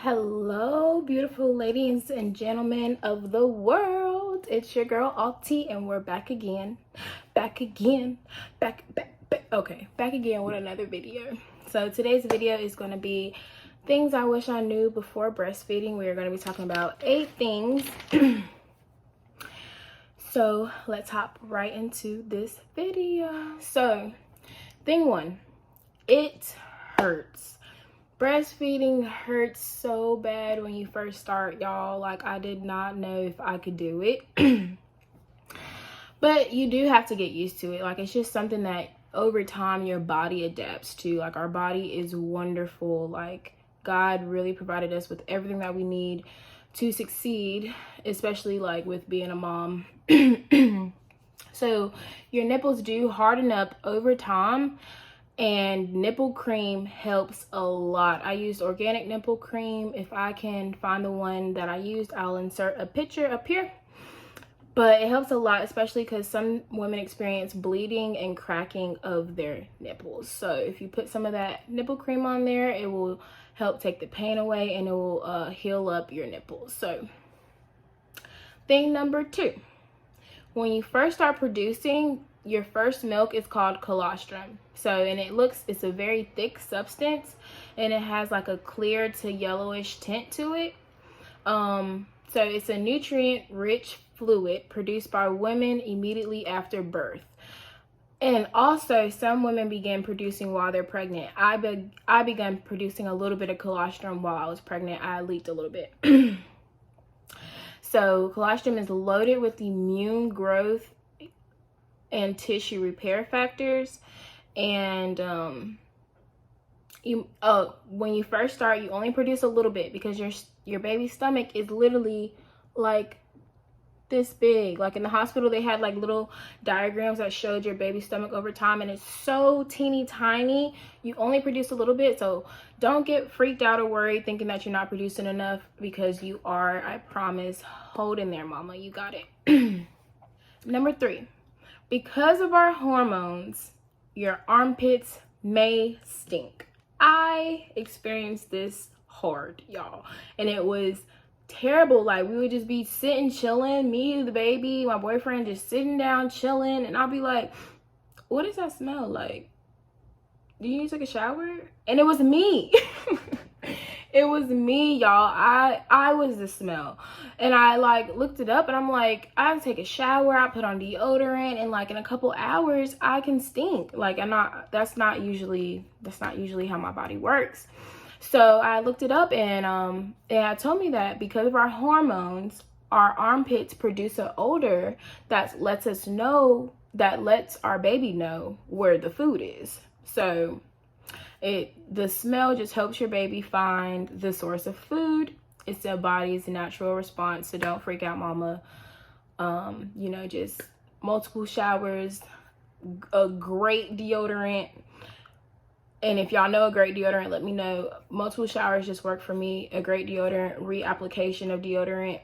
Hello, beautiful ladies and gentlemen of the world. It's your girl Alti, and we're back again. Back again with another video. So today's video is going to be things I wish I knew before breastfeeding. We are going to be talking about 8 things. So let's hop right into this video. So thing 1, it hurts. Breastfeeding hurts so bad when you first start, y'all. Like, I did not know if I could do it. But you do have to get used to it. Like, it's just something that over time your body adapts to. Like, our body is wonderful. Like, God really provided us with everything that we need to succeed, especially like with being a mom. So your nipples do harden up over time, and nipple cream helps a lot. I used organic nipple cream. If I can find the one that I used, I'll insert a picture up here. But it helps a lot, especially because some women experience bleeding and cracking of their nipples. So if you put some of that nipple cream on there, it will help take the pain away, and it will heal up your nipples. So thing number 2, when you first start producing, your first milk is called colostrum. So, and it's a very thick substance, and it has like a clear to yellowish tint to it. So it's a nutrient-rich fluid produced by women immediately after birth. And also, some women begin producing while they're pregnant. I began producing a little bit of colostrum while I was pregnant. I leaked a little bit. So colostrum is loaded with immune growth and tissue repair factors. And when you first start, you only produce a little bit because your baby's stomach is literally like this big. Like in the hospital, they had like little diagrams that showed your baby's stomach over time, and it's so teeny tiny. You only produce a little bit, so don't get freaked out or worried thinking that you're not producing enough, because you are. I promise. Hold in there, mama, you got it. Number 3, because of our hormones, your armpits may stink. I experienced this hard, y'all, and it was terrible. Like, we would just be sitting chilling, me, the baby, my boyfriend, just sitting down chilling, and I'll be like, what does that smell like? Do you need to take a shower? And it was me. It was me, y'all. I was the smell. And I like looked it up, and I'm like, I take a shower, I put on deodorant, and like in a couple hours I can stink. Like, that's not usually how my body works. So I looked it up, and it told me that because of our hormones, our armpits produce an odor that lets our baby know where the food is. So the smell just helps your baby find the source of food. It's their body's natural response. So don't freak out, mama. Just multiple showers, a great deodorant. And if y'all know a great deodorant, let me know. Multiple showers just work for me. A great deodorant, reapplication of deodorant.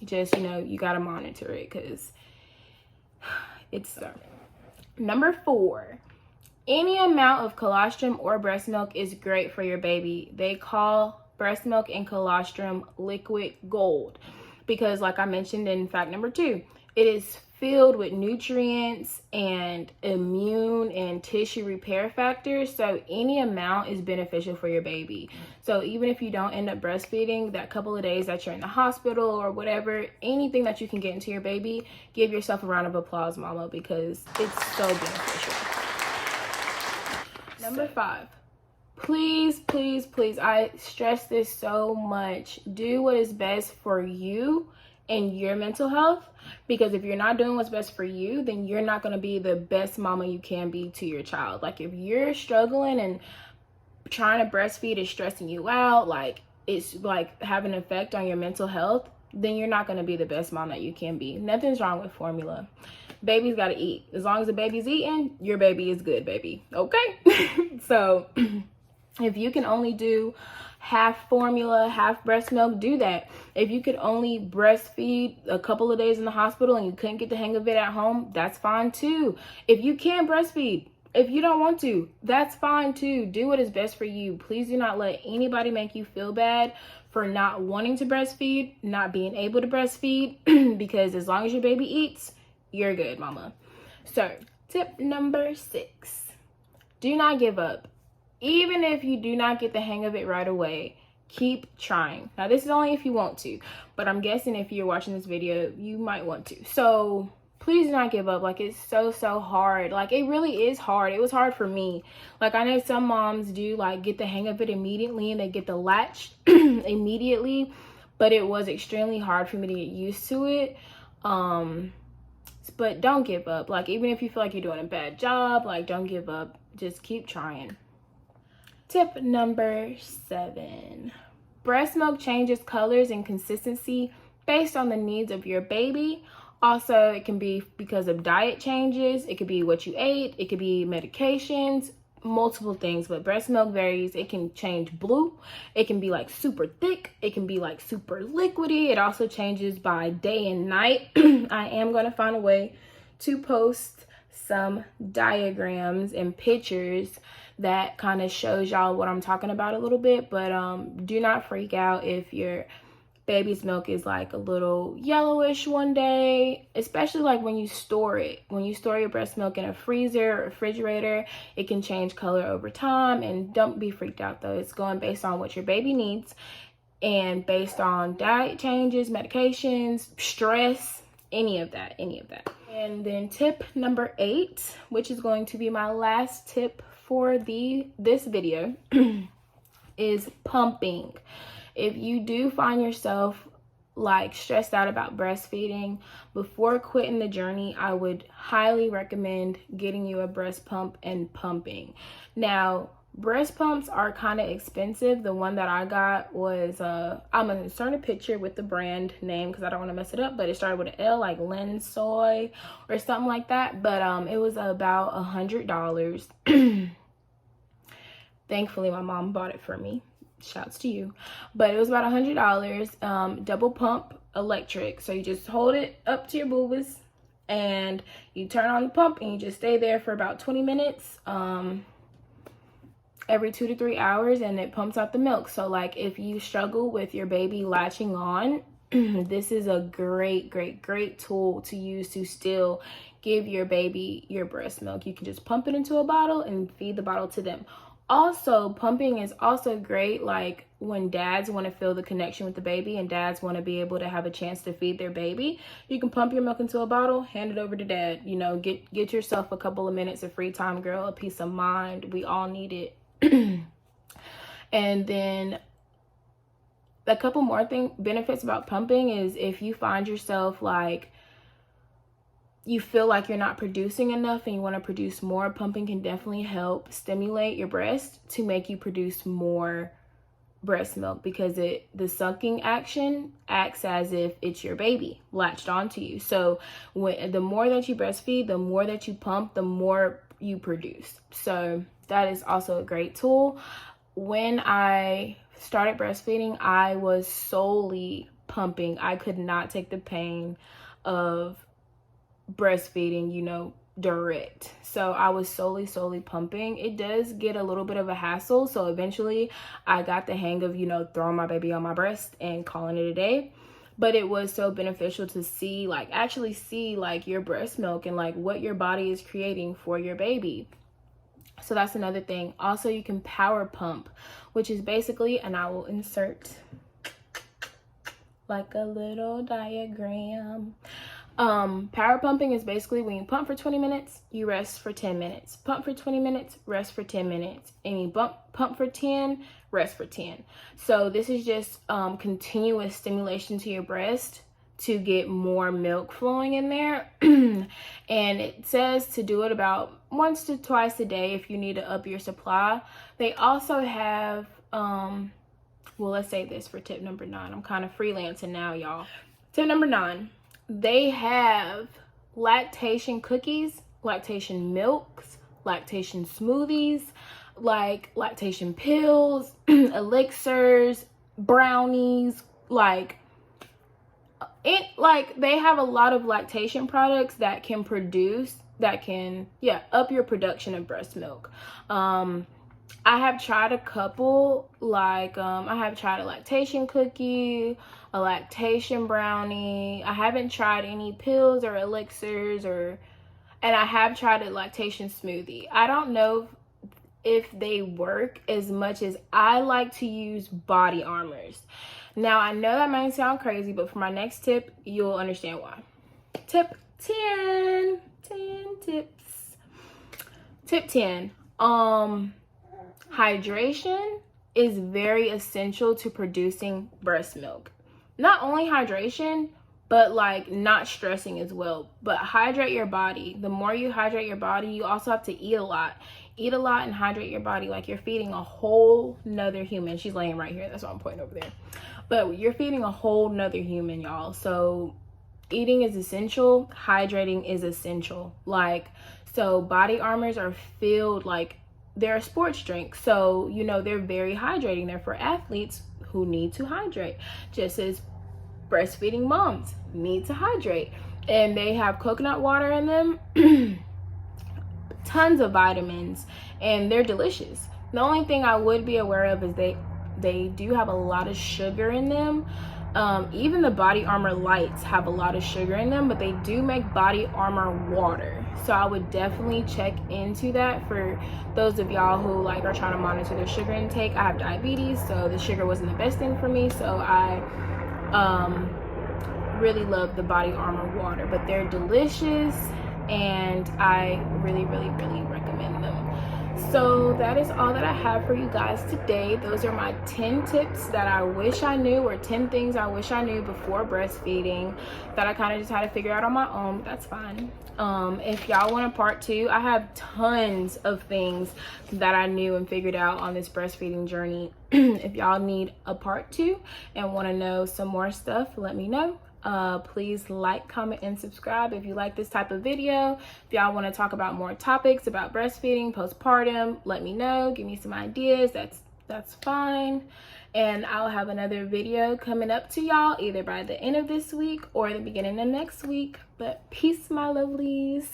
Just, you got to monitor it, because it's Number 4, any amount of colostrum or breast milk is great for your baby. They call breast milk and colostrum liquid gold because, like I mentioned in fact number 2, it is filled with nutrients and immune and tissue repair factors. So any amount is beneficial for your baby. So even if you don't end up breastfeeding that couple of days that you're in the hospital or whatever, anything that you can get into your baby, give yourself a round of applause, mama, because it's so beneficial. Number 5, please, I stress this so much. Do what is best for you and your mental health, because if you're not doing what's best for you, then you're not going to be the best mama you can be to your child. Like, if you're struggling and trying to breastfeed is stressing you out, like it's like having an effect on your mental health, then you're not going to be the best mom that you can be. Nothing's wrong with formula. Baby's got to eat. As long as the baby's eating, your baby is good, baby. Okay? So if you can only do half formula, half breast milk, do that. If you could only breastfeed a couple of days in the hospital and you couldn't get the hang of it at home, that's fine too. If you can't breastfeed If you don't want to, that's fine too. Do what is best for you. Please do not let anybody make you feel bad for not wanting to breastfeed, not being able to breastfeed, because as long as your baby eats, you're good, mama. So, tip number 6, do not give up. Even if you do not get the hang of it right away, keep trying. Now, this is only if you want to, but I'm guessing if you're watching this video, you might want to. So, please do not give up. Like, it's so hard. Like, it really is hard. It was hard for me. Like, I know some moms do like get the hang of it immediately and they get the latch immediately, but it was extremely hard for me to get used to it. But don't give up. Like, even if you feel like you're doing a bad job, like, don't give up. Just keep trying. Tip number 7, breast milk changes colors and consistency based on the needs of your baby. Also, it can be because of diet changes. It could be what you ate. It could be medications, multiple things. But breast milk varies. It can change blue. It can be like super thick. It can be like super liquidy. It also changes by day and night. I am going to find a way to post some diagrams and pictures that kind of shows y'all what I'm talking about a little bit. But do not freak out if your baby's milk is like a little yellowish one day, especially like when you store it. When you store your breast milk in a freezer or refrigerator, it can change color over time. And don't be freaked out though. It's going based on what your baby needs and based on diet changes, medications, stress, any of that. And then tip number 8, which is going to be my last tip for this video, is pumping. If you do find yourself like stressed out about breastfeeding, before quitting the journey, I would highly recommend getting you a breast pump and pumping. Now, breast pumps are kind of expensive. The one that I got was, I'm going to insert a picture with the brand name because I don't want to mess it up, but it started with an L, like Lensoy or something like that. But it was about $100. Thankfully, my mom bought it for me. Shouts to you. But it was about $100, double pump electric. So you just hold it up to your boobas and you turn on the pump and you just stay there for about 20 minutes every 2 to 3 hours, and it pumps out the milk. So like if you struggle with your baby latching on, this is a great tool to use to still give your baby your breast milk. You can just pump it into a bottle and feed the bottle to them. Also, pumping is also great like when dads want to feel the connection with the baby and dads want to be able to have a chance to feed their baby. You can pump your milk into a bottle, hand it over to dad. You know, get yourself a couple of minutes of free time, girl, a peace of mind. We all need it. And then a couple more benefits about pumping is if you find yourself like you feel like you're not producing enough and you want to produce more, pumping can definitely help stimulate your breast to make you produce more breast milk, because the sucking action acts as if it's your baby latched onto you. So the more that you breastfeed, the more that you pump, the more you produce. So that is also a great tool. When I started breastfeeding, I was solely pumping. I could not take the pain of breastfeeding, you know, direct. So I was solely pumping. It does get a little bit of a hassle. So eventually I got the hang of, you know, throwing my baby on my breast and calling it a day. But it was so beneficial to see, like, actually see like your breast milk and like what your body is creating for your baby. So that's another thing. Also, you can power pump, which is basically, and I will insert like a little diagram. Power pumping is basically when you pump for 20 minutes, you rest for 10 minutes. Pump for 20 minutes, rest for 10 minutes. And you pump for 10, rest for 10. So this is just continuous stimulation to your breast to get more milk flowing in there. And it says to do it about once to twice a day if you need to up your supply. They also have, well, let's say this for tip number 9. I'm kind of freelancing now, y'all. Tip number 9. They have lactation cookies, lactation milks, lactation smoothies, like lactation pills, elixirs, brownies, like they have a lot of lactation products that can produce that can, yeah, up your production of breast milk. I have tried a couple, like I have tried a lactation cookie, a lactation brownie. I haven't tried any pills or elixirs, and I have tried a lactation smoothie. I don't know if they work as much as I like to use body armors. Now, I know that might sound crazy, but for my next tip, you'll understand why. Tip 10 tips. Tip 10. Hydration is very essential to producing breast milk. Not only hydration, but like not stressing as well. But hydrate your body. The more you hydrate your body, you also have to eat a lot. Eat a lot and hydrate your body like you're feeding a whole nother human. She's laying right here. That's why I'm pointing over there. But you're feeding a whole nother human, y'all. So eating is essential. Hydrating is essential. Like, so body armors are filled, like, they're a sports drink. So, you know, they're very hydrating. They're for athletes who need to hydrate. Just as breastfeeding moms need to hydrate. And they have coconut water in them. Tons of vitamins, and they're delicious. The only thing I would be aware of is they do have a lot of sugar in them. Even the body armor lights have a lot of sugar in them, but they do make body armor water. So I would definitely check into that for those of y'all who like are trying to monitor their sugar intake. I have diabetes, so the sugar wasn't the best thing for me. So I really love the body armor water, but they're delicious and I really recommend them. So that is all that I have for you guys today. Those are my 10 tips that I wish I knew, or 10 things I wish I knew before breastfeeding that I kind of just had to figure out on my own, but that's fine. If y'all want a part 2, I have tons of things that I knew and figured out on this breastfeeding journey. If y'all need a part 2 and want to know some more stuff, let me know. Please like, comment, and subscribe if you like this type of video. If y'all want to talk about more topics about breastfeeding, postpartum, let me know. Give me some ideas. That's fine. And I'll have another video coming up to y'all either by the end of this week or the beginning of next week. But peace, my lovelies.